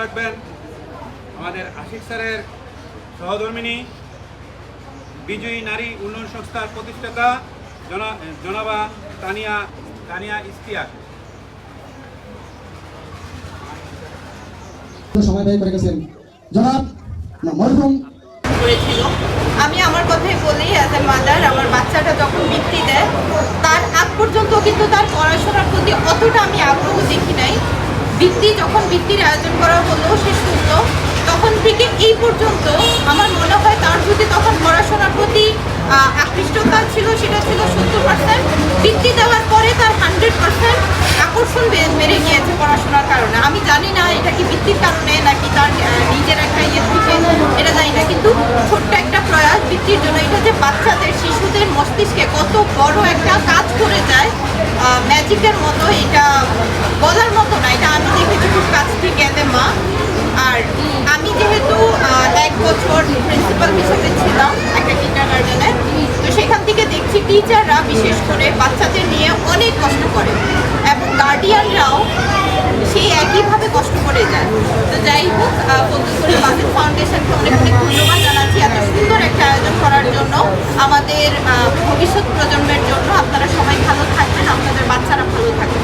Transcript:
রাখবেন আমাদের আশিক স্যারের সহধর্মিনী বিজয়ী নারী উন্নয়ন সংস্থার প্রতিষ্ঠাতা জনাবা তানিয়া ইশতিয়াক। সময় ব্যয় করে গেছেন জনাব মরহুম করেছিল। আমি আমার কথাই বলি, অ্যাজ এ মাদার, আমার বাচ্চাটা যখন বৃত্তি দেয় তার আগ পর্যন্ত কিন্তু তার পড়াশোনার প্রতি অতটা আমি আগ্রহ দেখি নাই। যখন বৃত্তির আয়োজন করা হলো, সে শুনল, তখন থেকে এই পর্যন্ত আমার মনে হয় তার যদি তখন পড়াশোনার প্রতি আকৃষ্টতা ছিল, সেটা ছিল 70%। বৃত্তি দেওয়ার পরে তার 100% আকর্ষণ বেড়ে গিয়েছে পড়াশোনার কারণে। আমি জানি না এটা কি বৃত্তির কারণে নাকি তার নিজের একটা ইয়ে থেকে, এটা জানি না, কিন্তু ছোট্ট একটা প্রয়াস বৃত্তির জন্য, এটা যে বাচ্চাদের শিশুদের মস্তিষ্কে কত বড় একটা কাজ করে যায়, ম্যাজিকের মতো, এটা বলার মতো না। এটা আমি দেখেছি খুব কাছ থেকে এতে মা। আর আমি যেহেতু 1 বছর প্রিন্সিপাল হিসেবে ছিলাম একটা কিন্ডারগার্টেনের, তো সেখান থেকে দেখছি টিচাররা বিশেষ করে বাচ্চাদের নিয়ে অনেক কষ্ট করে এবং গার্ডিয়ানরাও সেই একইভাবে কষ্ট করে যায়। তো যাই হোক, বন্ধুসুরে বাসেট ফাউন্ডেশনকে অনেক অনেক ধন্যবাদ জানাচ্ছি এত সুন্দর একটা আয়োজন করার জন্য। আমাদের ভবিষ্যৎ প্রজন্মের জন্য আপনারা সবাই ভালো থাকবেন, আপনাদের বাচ্চারা ভালো থাকবেন।